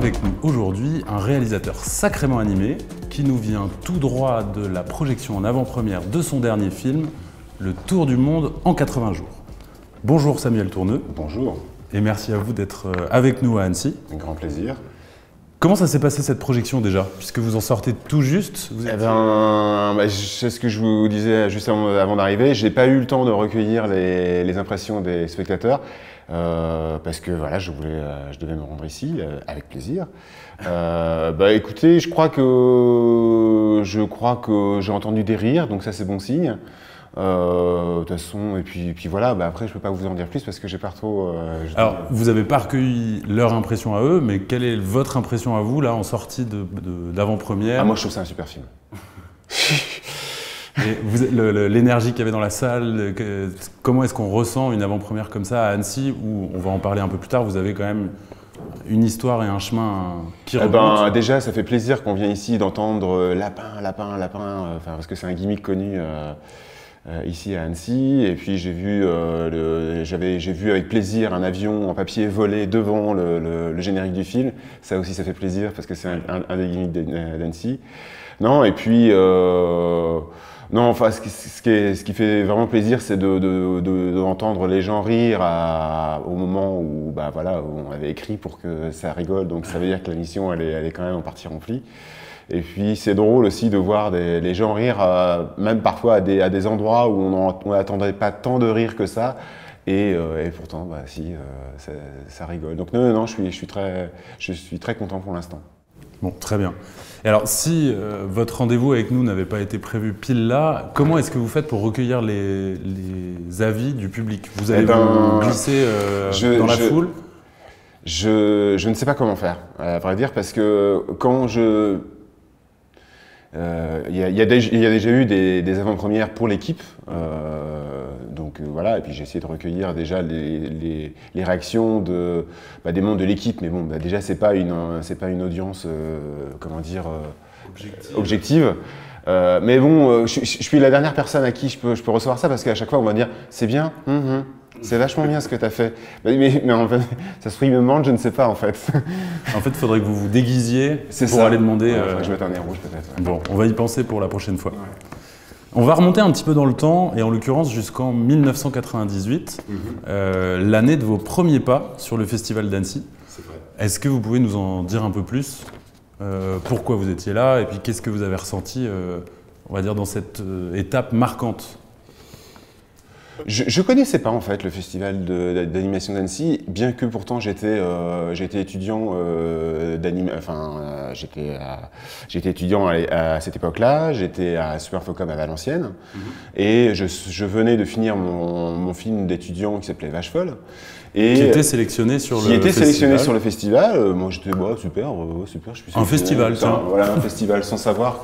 avec nous aujourd'hui un réalisateur sacrément animé qui nous vient tout droit de la projection en avant-première de son dernier film, Le Tour du Monde en 80 jours. Bonjour Samuel Tourneux. Bonjour. Et merci à vous d'être avec nous à Annecy. Un grand plaisir. Comment ça s'est passé cette projection déjà? Puisque vous en sortez tout juste. C'est ce que je vous disais juste avant d'arriver. J'ai pas eu le temps de recueillir les impressions des spectateurs parce que voilà, je devais me rendre ici avec plaisir. Écoutez, je crois que j'ai entendu des rires, donc ça c'est bon signe. De toute façon, et puis voilà, après je peux pas vous en dire plus parce que j'ai pas trop... Alors, vous n'avez pas recueilli leur impression à eux, mais quelle est votre impression à vous, là, en sortie d'avant-première? Ah, moi je trouve ça un super film. L'énergie qu'il y avait dans la salle, comment est-ce qu'on ressent une avant-première comme ça à Annecy, où, on va en parler un peu plus tard, vous avez quand même une histoire et un chemin qui remontent? Déjà, ça fait plaisir qu'on vient ici d'entendre lapin, lapin, lapin, parce que c'est un gimmick connu ici à Annecy, et puis j'ai vu avec plaisir un avion en papier voler devant le générique du film. Ça aussi, ça fait plaisir parce que c'est un des gimmicks d'Annecy. Non, et puis non, enfin, ce qui fait vraiment plaisir, c'est d'entendre les gens rire au moment où, voilà, où on avait écrit pour que ça rigole. Donc ça veut dire que la mission, elle est quand même en partie remplie. Et puis c'est drôle aussi de voir les gens rire, même parfois à des endroits où on n'attendait pas tant de rire que ça. Et pourtant, ça rigole. Donc non, je suis très content pour l'instant. Bon, très bien. Et alors, si votre rendez-vous avec nous n'avait pas été prévu pile là, comment est-ce que vous faites pour recueillir les avis du public? Vous allez vous glisser dans la foule? Je ne sais pas comment faire, à vrai dire, parce que quand il y a déjà eu des avant-premières pour l'équipe, donc voilà, et puis j'ai essayé de recueillir déjà les réactions des membres de l'équipe, mais bon, déjà c'est pas une audience, comment dire, objective. Mais bon, je suis la dernière personne à qui je peux recevoir ça, parce qu'à chaque fois on va dire c'est bien, c'est vachement bien ce que tu as fait. Mais en fait, ça se trouve, il me demande, je ne sais pas en fait. En fait, il faudrait que vous vous déguisiez pour aller demander. Il faudrait que je mette un nez rouge peut-être. Ouais. Bon, on va y penser pour la prochaine fois. Ouais. On va remonter un petit peu dans le temps, et en l'occurrence jusqu'en 1998, l'année de vos premiers pas sur le Festival d'Annecy. C'est vrai. Est-ce que vous pouvez nous en dire un peu plus? Pourquoi vous étiez là, et puis qu'est-ce que vous avez ressenti, on va dire, dans cette étape marquante? Je connaissais pas en fait le festival d'animation d'Annecy, bien que pourtant j'étais étudiant j'étais étudiant à cette époque-là, j'étais à Superfocom à Valenciennes, et je venais de finir mon film d'étudiant qui s'appelait Vache Folle. Et qui était sélectionné sur le festival. Moi j'étais super, je suis un festival, tiens. Voilà, un festival, sans savoir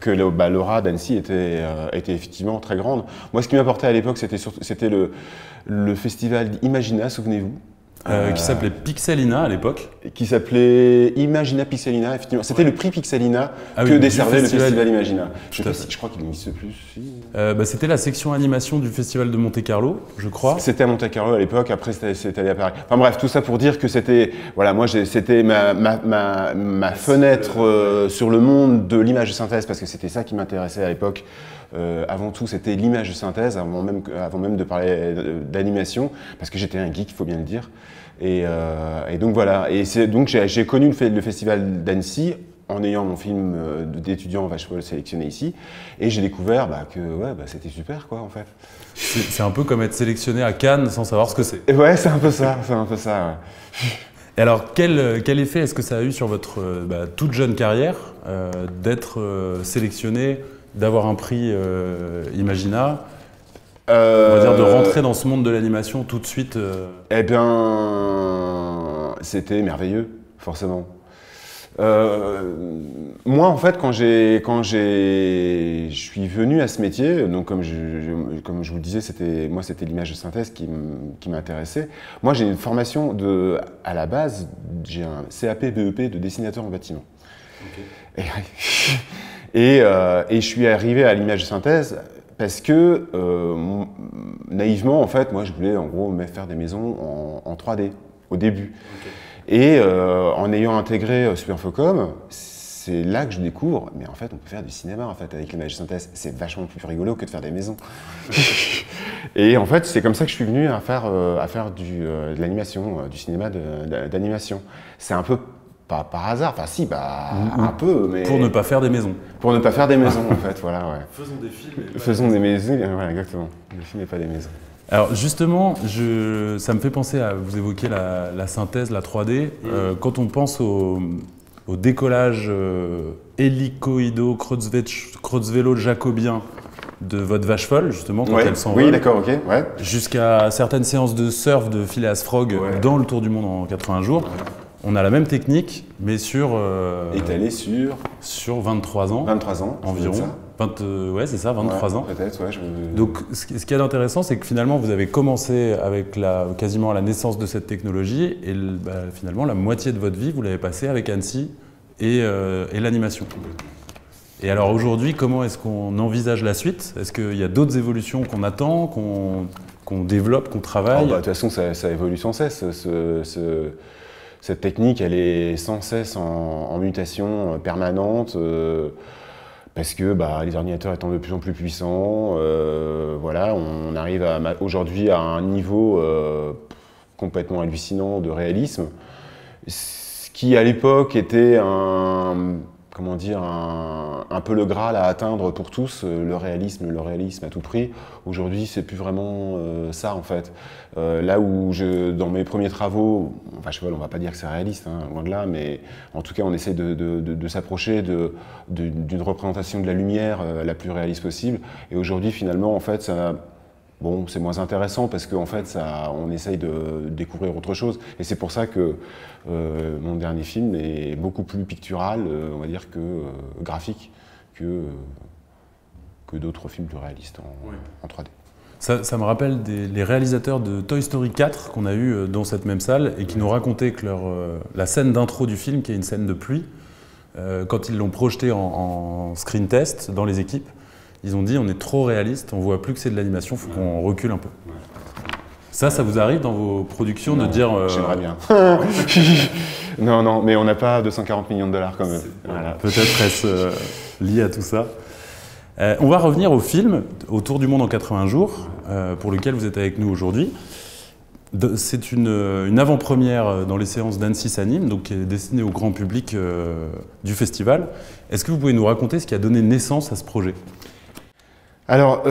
que l'aura d'Annecy était effectivement très grande. Moi ce qui m'apportait à l'époque, c'était le festival Imagina, souvenez-vous. Qui s'appelait Pixelina à l'époque. Qui s'appelait Imagina Pixelina, effectivement. C'était le prix Pixelina que desservait le festival Imagina. Je crois qu'il n'existe plus. Si. C'était la section animation du festival de Monte-Carlo, je crois. C'était à Monte-Carlo à l'époque, après c'était allé à Paris. Enfin bref, tout ça pour dire que c'était, voilà, moi c'était ma fenêtre sur le monde de l'image de synthèse, parce que c'était ça qui m'intéressait à l'époque. Avant tout, c'était l'image de synthèse, avant même de parler d'animation, parce que j'étais un geek, il faut bien le dire. Et donc voilà, et donc j'ai connu le festival d'Annecy en ayant mon film d'étudiant Vache Folle sélectionné ici, et j'ai découvert que c'était super quoi en fait. C'est un peu comme être sélectionné à Cannes sans savoir ce que c'est. Ouais, c'est un peu ça, ouais. Et alors, quel effet est-ce que ça a eu sur votre toute jeune carrière d'être sélectionné, d'avoir un prix Imagina, on va dire de rentrer dans ce monde de l'animation tout de suite? Eh bien, c'était merveilleux, forcément. Moi, en fait, quand je suis venu à ce métier, donc comme je vous le disais, c'était l'image de synthèse qui m'intéressait. Moi, j'ai une formation à la base, j'ai un CAP BEP de dessinateur en bâtiment. Okay. Et je suis arrivé à l'image de synthèse parce que, naïvement, en fait, moi, je voulais en gros faire des maisons en 3D au début. Okay. Et en ayant intégré Superinfocom, c'est là que je découvre, mais en fait, on peut faire du cinéma en fait, avec l'image de synthèse. C'est vachement plus rigolo que de faire des maisons. Et en fait, c'est comme ça que je suis venu à faire de l'animation, du cinéma d'animation. C'est un peu pas par hasard, enfin si, un peu, mais... Pour ne pas faire des maisons. Pour ne pas faire des maisons, en fait, voilà, ouais. Faisons des films. Faisons des maisons, voilà, exactement. Des films et pas des maisons. Alors justement, ça me fait penser à, vous évoquez la synthèse, la 3D. Quand on pense au décollage hélicoïdo-Creutzfellow-jacobien de votre vache folle, justement, quand elle s'envole. Oui, d'accord, ok. Ouais. Jusqu'à certaines séances de surf de Phileas Fogg dans le Tour du Monde en 80 jours. On a la même technique, mais étalée sur 23 ans. 23 ans, environ. Ouais, c'est ça, 23 ans. Peut-être, ouais. Donc, ce qui est intéressant, c'est que finalement, vous avez commencé avec quasiment à la naissance de cette technologie, et finalement, la moitié de votre vie, vous l'avez passée avec Annecy et l'animation. Et alors aujourd'hui, comment est-ce qu'on envisage la suite? Est-ce qu'il y a d'autres évolutions qu'on attend, qu'on développe, qu'on travaille? De toute façon, ça évolue sans cesse. Cette technique, elle est sans cesse en mutation permanente, parce que les ordinateurs étant de plus en plus puissants, voilà, on arrive aujourd'hui à un niveau complètement hallucinant de réalisme, ce qui à l'époque était un peu le Graal à atteindre pour tous, le réalisme à tout prix. Aujourd'hui, c'est plus vraiment ça en fait. Là où dans mes premiers travaux, enfin je sais pas, on va pas dire que c'est réaliste, hein, loin de là, mais en tout cas on essaie de s'approcher d'une représentation de la lumière la plus réaliste possible. Et aujourd'hui finalement en fait bon, c'est moins intéressant parce qu'en fait, on essaye de découvrir autre chose. Et c'est pour ça que mon dernier film est beaucoup plus pictural, on va dire, que graphique, que d'autres films plus réalistes en 3D. Ça me rappelle les réalisateurs de Toy Story 4 qu'on a eu dans cette même salle et qui nous racontaient que la scène d'intro du film, qui est une scène de pluie, quand ils l'ont projeté en screen test dans les équipes, ils ont dit on est trop réaliste, on voit plus que c'est de l'animation, il faut qu'on recule un peu. Ça vous arrive dans vos productions de dire... J'aimerais bien. Non, mais on n'a pas 240 millions de dollars quand même. Voilà. Peut-être est-ce lié à tout ça. On va revenir au film, au Tour du Monde en 80 jours, pour lequel vous êtes avec nous aujourd'hui. C'est une avant-première dans les séances d'Annecy s'anime, donc qui est destinée au grand public du festival. Est-ce que vous pouvez nous raconter ce qui a donné naissance à ce projet ? Alors,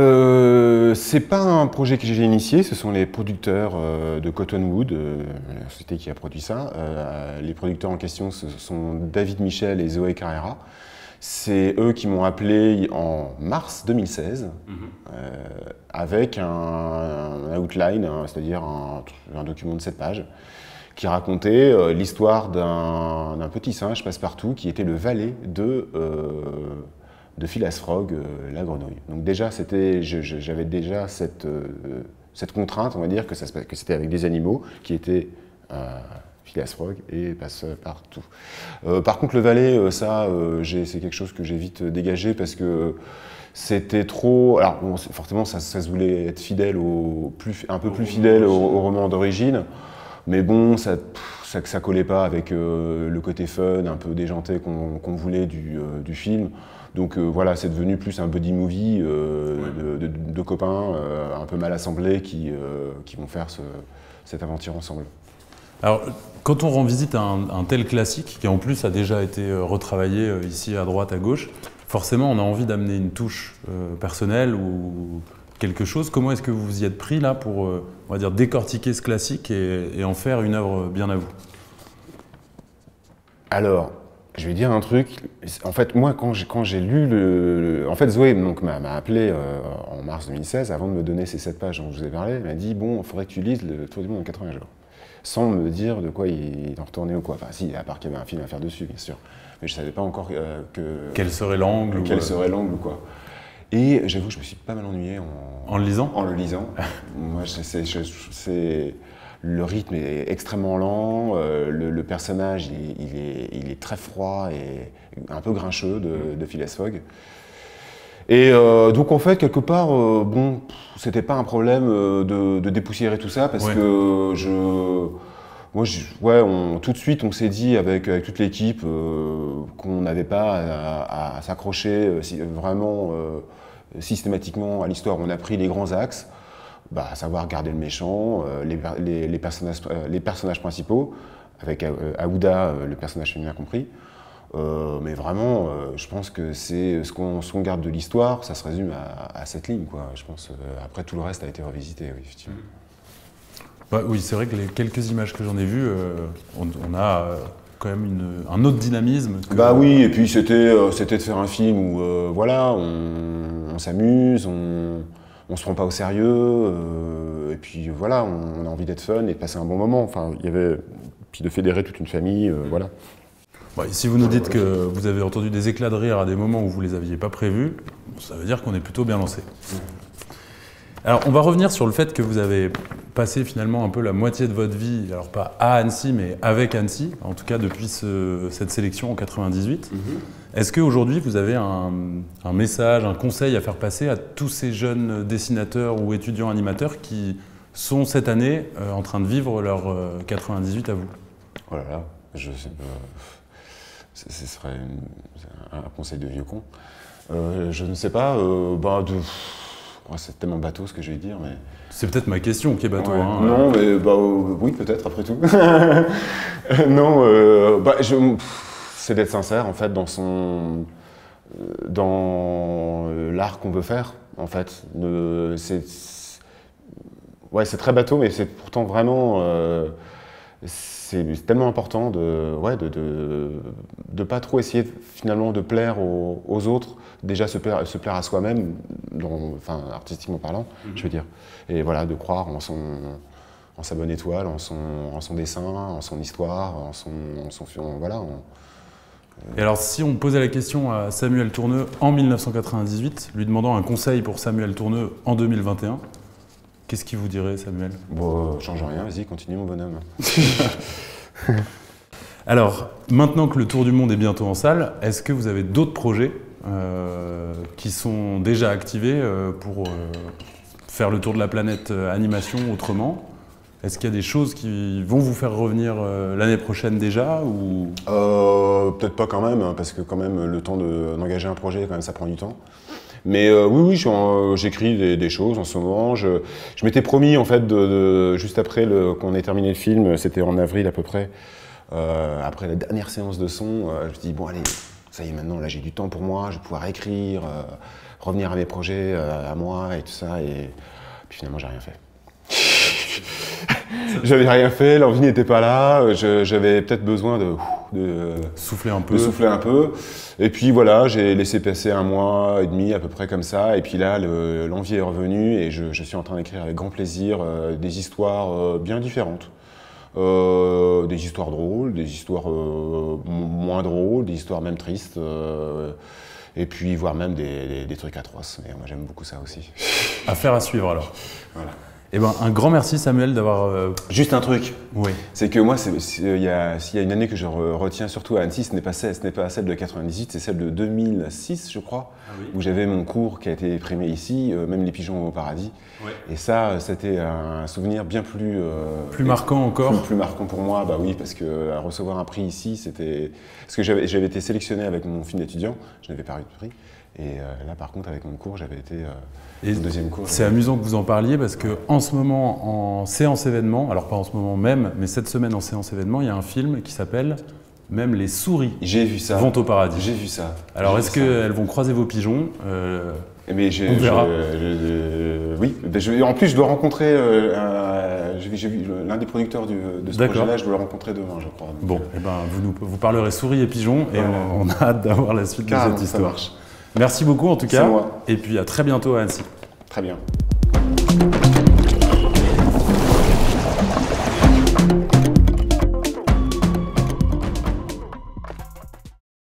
c'est pas un projet que j'ai initié, ce sont les producteurs de Cottonwood, la société qui a produit ça. Les producteurs en question, ce sont David Michel et Zoé Carrera. C'est eux qui m'ont appelé en mars 2016 avec un outline, c'est-à-dire un document de 7 pages, qui racontait l'histoire d'un petit singe passe-partout qui était le valet de Phileas Fogg, la grenouille. Donc déjà, j'avais déjà cette contrainte, on va dire, que c'était avec des animaux qui étaient Phileas Fogg et Passe-Partout. Par contre, le valet, c'est quelque chose que j'ai vite dégagé parce que c'était trop... Alors, bon, forcément, ça se voulait être fidèle un peu plus fidèle au roman d'origine, mais bon, ça collait pas avec le côté fun, un peu déjanté qu'on voulait du film. Donc voilà, c'est devenu plus un buddy movie de copains un peu mal assemblés qui vont faire cette aventure ensemble. Alors, quand on rend visite à un tel classique, qui en plus a déjà été retravaillé ici à droite, à gauche, forcément on a envie d'amener une touche personnelle ou quelque chose. Comment est-ce que vous vous y êtes pris là pour, on va dire, décortiquer ce classique et en faire une œuvre bien à vous? Alors, je vais dire un truc. En fait, moi, quand j'ai lu en fait, Zoé m'a appelé en mars 2016, avant de me donner ces 7 pages dont je vous ai parlé. Elle m'a dit, bon, il faudrait que tu lises le Tour du Monde en 80 jours. Sans me dire de quoi il en retournait ou quoi. Enfin, si, à part qu'il y avait un film à faire dessus, bien sûr. Mais je ne savais pas encore quel serait l'angle ou quoi. Et j'avoue, je me suis pas mal ennuyé en le lisant. En le lisant. Moi, le rythme est extrêmement lent, le personnage il est très froid et un peu grincheux de Phileas Fogg. Et donc en fait, quelque part, bon, c'était pas un problème de dépoussiérer tout ça parce que Moi, tout de suite, on s'est dit avec toute l'équipe qu'on n'avait pas à s'accrocher vraiment systématiquement à l'histoire. On a pris les grands axes, à savoir garder le méchant, les personnages principaux, avec Aouda, le personnage féminin compris. Mais vraiment, je pense que c'est ce qu'on garde de l'histoire, ça se résume à cette ligne, quoi. Je pense. Après, tout le reste a été revisité, oui, effectivement. Oui, c'est vrai que les quelques images que j'en ai vues, on a quand même un autre dynamisme. Oui, et puis c'était de faire un film où voilà, on s'amuse, on se prend pas au sérieux, et puis voilà, on a envie d'être fun et de passer un bon moment. Enfin, puis de fédérer toute une famille, voilà. Si vous nous dites que vous avez entendu des éclats de rire à des moments où vous les aviez pas prévus, ça veut dire qu'on est plutôt bien lancé. Alors, on va revenir sur le fait que vous avez passé finalement un peu la moitié de votre vie, alors pas à Annecy, mais avec Annecy, en tout cas depuis cette sélection en 98. Est-ce qu'aujourd'hui, vous avez un message, un conseil à faire passer à tous ces jeunes dessinateurs ou étudiants animateurs qui sont cette année en train de vivre leur 98 à vous? Oh là là, ce serait un conseil de vieux con. Je ne sais pas, c'est tellement bateau ce que je vais dire, mais... C'est peut-être ma question qui est bateau. Ouais. Hein. Non, mais oui, peut-être, après tout. Non, c'est d'être sincère, en fait, dans l'art qu'on veut faire, en fait. C'est très bateau, mais c'est pourtant vraiment... c'est tellement important de pas trop essayer finalement de plaire aux autres, déjà se plaire à soi-même, artistiquement parlant, je veux dire. Et voilà, de croire en sa bonne étoile, en son dessin, en son histoire, en son voilà. Et alors, si on posait la question à Samuel Tourneux en 1998, lui demandant un conseil pour Samuel Tourneux en 2021, qu'est-ce qu'il vous dirait, Samuel? Change rien, vas-y, continue mon bonhomme. Alors, maintenant que le Tour du Monde est bientôt en salle, est-ce que vous avez d'autres projets qui sont déjà activés pour faire le tour de la planète animation autrement? Est-ce qu'il y a des choses qui vont vous faire revenir l'année prochaine déjà ou... Peut-être pas quand même, hein, parce que quand même le temps d'engager un projet, quand même, ça prend du temps. Mais oui, j'écris des choses en ce moment. Je m'étais promis, en fait, juste après qu'on ait terminé le film, c'était en avril à peu près, après la dernière séance de son, je me suis dit, bon allez, ça y est, maintenant, là j'ai du temps pour moi, je vais pouvoir écrire, revenir à mes projets, à moi et tout ça, et puis finalement j'ai rien fait. J'avais rien fait, l'envie n'était pas là, j'avais peut-être besoin de souffler un peu. De souffler un peu. Et puis voilà, j'ai laissé passer 1 mois et demi à peu près comme ça. Et puis là, l'envie est revenue et je suis en train d'écrire avec grand plaisir des histoires bien différentes. Des histoires drôles, des histoires moins drôles, des histoires même tristes. Et puis voire même des trucs atroces. Mais moi j'aime beaucoup ça aussi. Affaire à suivre alors. Voilà. Eh ben, un grand merci Samuel d'avoir... Juste un truc, oui. C'est que moi, s'il y a une année que je retiens surtout à Annecy, ce n'est pas celle de 98, c'est celle de 2006, je crois, où j'avais mon cours qui a été primé ici, même Les Pigeons au Paradis. Ouais. Et ça, c'était un souvenir bien plus... plus marquant encore. Plus marquant pour moi, oui, parce que recevoir un prix ici, c'était... Parce que j'avais été sélectionné avec mon film d'étudiant, je n'avais pas eu de prix. Et là, par contre, avec mon cours, j'avais été au deuxième cours. C'est amusant que vous en parliez parce qu'en ce moment, en séance événement, alors pas en ce moment même, mais cette semaine en séance événement, il y a un film qui s'appelle « Même les souris vont au paradis ». J'ai vu ça. Alors, est-ce qu'elles vont croiser vos pigeons? On verra. Oui. En plus, je dois rencontrer j'ai vu l'un des producteurs de ce projet-là, je dois le rencontrer demain, je crois. Donc, bon, vous parlerez souris et pigeons et on a hâte d'avoir la suite de cette histoire. Ça marche. Merci beaucoup en tout cas. C'est moi. Et puis à très bientôt à Annecy. Très bien.